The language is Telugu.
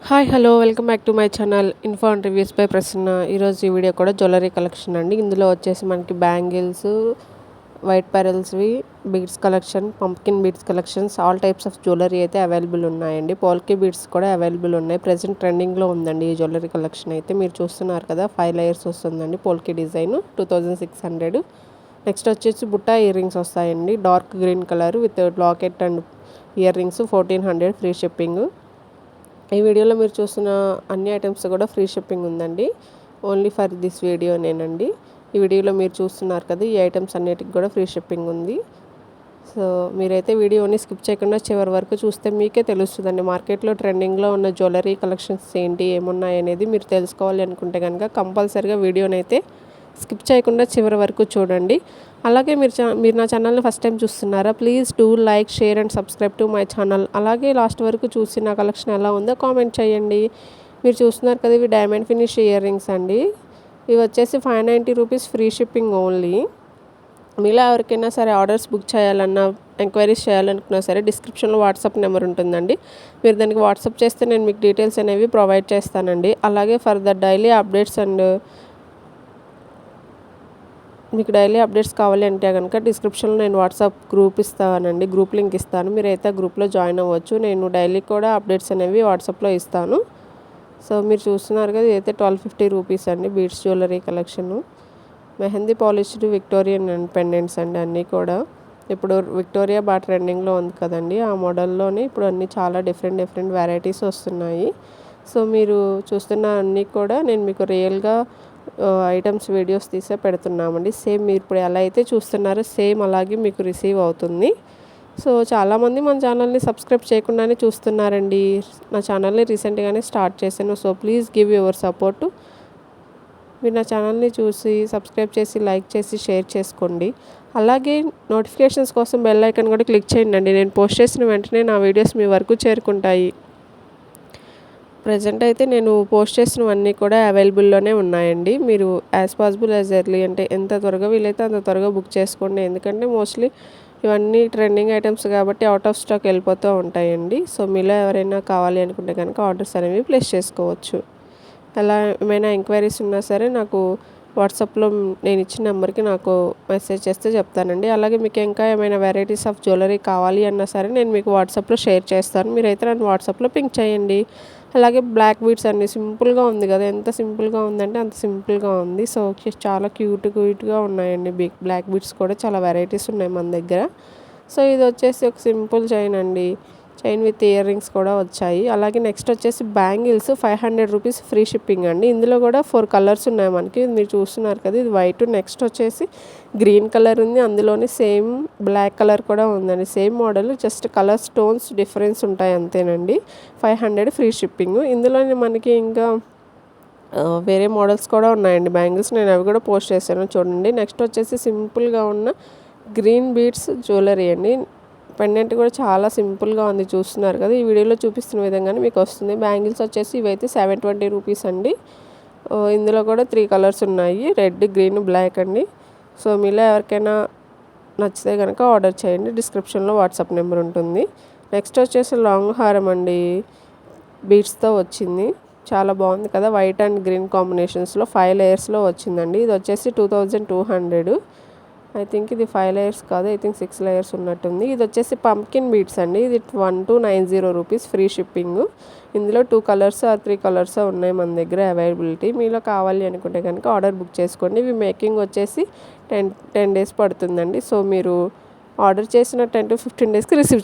Hi hello welcome back to my channel info and reviews by Prasanna. ఈరోజు ఈ వీడియో కూడా జ్యువెలరీ కలెక్షన్ అండి. ఇందులో వచ్చేసి మనకి బ్యాంగిల్స్, వైట్ పెరల్స్వి, beads collection, pumpkin beads collections, all types of jewellery అయితే అవైలబుల్ ఉన్నాయండి. పోల్కి బీడ్స్ కూడా అవైలబుల్ ఉన్నాయి. ప్రెసెంట్ ట్రెండింగ్లో ఉందండి ఈ జ్యువెలరీ కలెక్షన్ అయితే. మీరు చూస్తున్నారు కదా, 5 లేయర్స్ వస్తుందండి పోల్కి డిజైన్, 2600. నెక్స్ట్ వచ్చేసి బుట్టా ఇయర్ రింగ్స్ వస్తాయండి, dark green colour with locket and earrings, 1400 free shipping. ఈ వీడియోలో మీరు చూస్తున్న అన్ని ఐటమ్స్ కూడా ఫ్రీ షిప్పింగ్ ఉందండి. ఓన్లీ ఫర్ దిస్ వీడియోనేనండి. ఈ వీడియోలో మీరు చూస్తున్నారు కదా, ఈ ఐటమ్స్ అన్నిటికి కూడా ఫ్రీ షిప్పింగ్ ఉంది. సో మీరైతే వీడియోని స్కిప్ చేయకుండా చివరి వరకు చూస్తే మీకే తెలుస్తుందండి మార్కెట్లో ట్రెండింగ్లో ఉన్న జ్యువెలరీ కలెక్షన్స్ ఏంటి, ఏమున్నాయి అనేది మీరు తెలుసుకోవాలి అనుకుంటే కనుక కంపల్సరీగా వీడియోని అయితే స్కిప్ చేయకుండా చివరి వరకు చూడండి. అలాగే మీరు నా ఛానల్ని ఫస్ట్ టైం చూస్తున్నారా, please do like, share and subscribe to my channel. అలాగే లాస్ట్ వరకు చూసి నా కలెక్షన్ ఎలా ఉందో కామెంట్ చేయండి. మీరు చూస్తున్నారు కదా, ఇవి డైమండ్ ఫినిష్ ఇయర్ రింగ్స్ అండి. ఇవి వచ్చేసి 590 రూపీస్ ఫ్రీ షిప్పింగ్ ఓన్లీ. మీలో ఎవరికైనా సరే ఆర్డర్స్ బుక్ చేయాలన్నా, ఎంక్వైరీస్ చేయాలనుకున్నా సరే డిస్క్రిప్షన్లో వాట్సాప్ నెంబర్ ఉంటుందండి. మీరు దానికి వాట్సాప్ చేస్తే నేను మీకు డీటెయిల్స్ అనేవి ప్రొవైడ్ చేస్తానండి. అలాగే ఫర్దర్ డైలీ అప్డేట్స్ అండ్ మీకు డైలీ అప్డేట్స్ కావాలి అంటే కనుక డిస్క్రిప్షన్లో నేను వాట్సాప్ గ్రూప్ ఇస్తానండి, గ్రూప్ లింక్ ఇస్తాను. మీరైతే గ్రూప్లో జాయిన్ అవ్వచ్చు. నేను డైలీ కూడా అప్డేట్స్ అనేవి వాట్సాప్లో ఇస్తాను. సో మీరు చూస్తున్నారు కదా, ఇదైతే 1250 రూపీస్ అండి beads jewellery collection. Mehndi polished Victorian and pendants అండి అన్నీ కూడా. ఇప్పుడు విక్టోరియా బాగా ట్రెండింగ్లో ఉంది కదండి, ఆ మోడల్లోనే ఇప్పుడు అన్నీ చాలా డిఫరెంట్ వెరైటీస్ వస్తున్నాయి. సో మీరు చూస్తున్న అన్నీ కూడా నేను మీకు రియల్గా ఐటమ్స్ వీడియోస్ తీసే పెడుతున్నామండి. సేమ్ మీరు ఇప్పుడు ఎలా అయితే చూస్తున్నారో సేమ్ అలాగే మీకు రిసీవ్ అవుతుంది. సో చాలామంది మన ఛానల్ని సబ్స్క్రైబ్ చేయకుండానే చూస్తున్నారండి. నా ఛానల్ని రీసెంట్గానే స్టార్ట్ చేశాను. So please give your support. మీరు నా ఛానల్ని చూసి సబ్స్క్రైబ్ చేసి, లైక్ చేసి, షేర్ చేసుకోండి. అలాగే నోటిఫికేషన్స్ కోసం బెల్ ఐకాన్ కూడా క్లిక్ చేయండి. నేను పోస్ట్ చేసిన వెంటనే నా వీడియోస్ మీ వరకు చేరుకుంటాయి. ప్రజెంట్ అయితే నేను పోస్ట్ చేసినవన్నీ కూడా అవైలబుల్లోనే ఉన్నాయండి. మీరు యాజ్ పాసిబుల్ యాజ్ ఎర్లీ అంటే ఎంత త్వరగా వీలైతే అంత త్వరగా బుక్ చేసుకోండి. ఎందుకంటే మోస్ట్లీ ఇవన్నీ ట్రెండింగ్ ఐటమ్స్ కాబట్టి అవుట్ ఆఫ్ స్టాక్ వెళ్ళిపోతూ ఉంటాయండి. సో మీలో ఎవరైనా కావాలి అనుకుంటే కనుక ఆర్డర్స్ అనేవి ప్లేస్ చేసుకోవచ్చు. అలా ఏమైనా ఎంక్వైరీస్ ఉన్నా సరే నాకు వాట్సాప్లో నేను ఇచ్చిన నెంబర్కి నాకు మెసేజ్ చేస్తే చెప్తానండి. అలాగే మీకు ఇంకా ఏమైనా వెరైటీస్ ఆఫ్ జ్యువెలరీ కావాలి అన్నా సరే నేను మీకు వాట్సాప్లో షేర్ చేస్తాను. మీరైతే నన్ను వాట్సాప్లో పింక్ చేయండి. అలాగే బ్లాక్ బీడ్స్ అండి, సింపుల్గా ఉంది కదా, ఎంత సింపుల్గా ఉందంటే అంత సింపుల్గా ఉంది. సో చాలా క్యూట్గా ఉన్నాయండి. బ్లాక్ బీడ్స్ కూడా చాలా వెరైటీస్ ఉన్నాయి మన దగ్గర. సో ఇది వచ్చేసి ఒక సింపుల్ చైన్ అండి, చైన్ విత్ ఇయర్ రింగ్స్ కూడా వచ్చాయి. అలాగే నెక్స్ట్ వచ్చేసి బ్యాంగిల్స్ 500 రూపీస్ ఫ్రీ షిప్పింగ్ అండి. ఇందులో కూడా 4 కలర్స్ ఉన్నాయి మనకి, మీరు చూస్తున్నారు కదా, ఇది వైట్, నెక్స్ట్ వచ్చేసి గ్రీన్ కలర్ ఉంది, అందులోనే సేమ్ బ్లాక్ కలర్ కూడా ఉందండి. Same model, just colour stones difference ఉంటాయి అంతేనండి. 500 ఫ్రీ షిప్పింగ్. ఇందులోనే మనకి ఇంకా వేరే మోడల్స్ కూడా ఉన్నాయండి బ్యాంగిల్స్, నేను అవి కూడా పోస్ట్ చేశాను చూడండి. నెక్స్ట్ వచ్చేసి సింపుల్గా ఉన్న గ్రీన్ బీడ్స్ జ్యువెలరీ అండి. పెండెంట్ కూడా చాలా సింపుల్గా ఉంది, చూస్తున్నారు కదా, ఈ వీడియోలో చూపిస్తున్న విధంగానే మీకు వస్తుంది. బ్యాంగిల్స్ వచ్చేసి ఇవైతే 720 రూపీస్ అండి. ఇందులో కూడా 3 కలర్స్ ఉన్నాయి, రెడ్, గ్రీన్, బ్లాక్ అండి. సో మీలో ఎవరికైనా నచ్చితే కనుక ఆర్డర్ చేయండి. డిస్క్రిప్షన్లో వాట్సాప్ నెంబర్ ఉంటుంది. నెక్స్ట్ వచ్చేసి లాంగ్ హారం అండి, బీడ్స్తో వచ్చింది, చాలా బాగుంది కదా, వైట్ అండ్ గ్రీన్ కాంబినేషన్స్లో 5 లేయర్స్లో వచ్చిందండి. ఇది వచ్చేసి 2200. ఐ థింక్ ఇది 5 లేయర్స్ కాదు, ఐ థింక్ 6 లేయర్స్ ఉన్నట్టుంది. ఇది వచ్చేసి పంప్కిన్ బీడ్స్ అండి. ఇది 1290 రూపీస్ ఫ్రీ షిప్పింగ్. ఇందులో 2 కలర్స్ ఆర్ 3 కలర్స్ ఉన్నాయి మన దగ్గర అవైలబిలిటీ. మీలో కావాలి అనుకుంటే కనుక ఆర్డర్ బుక్ చేసుకోండి. ఇవి మేకింగ్ వచ్చేసి 10 డేస్ పడుతుందండి. సో మీరు ఆర్డర్ చేసిన 10 to 15 డేస్కి రిసీవ్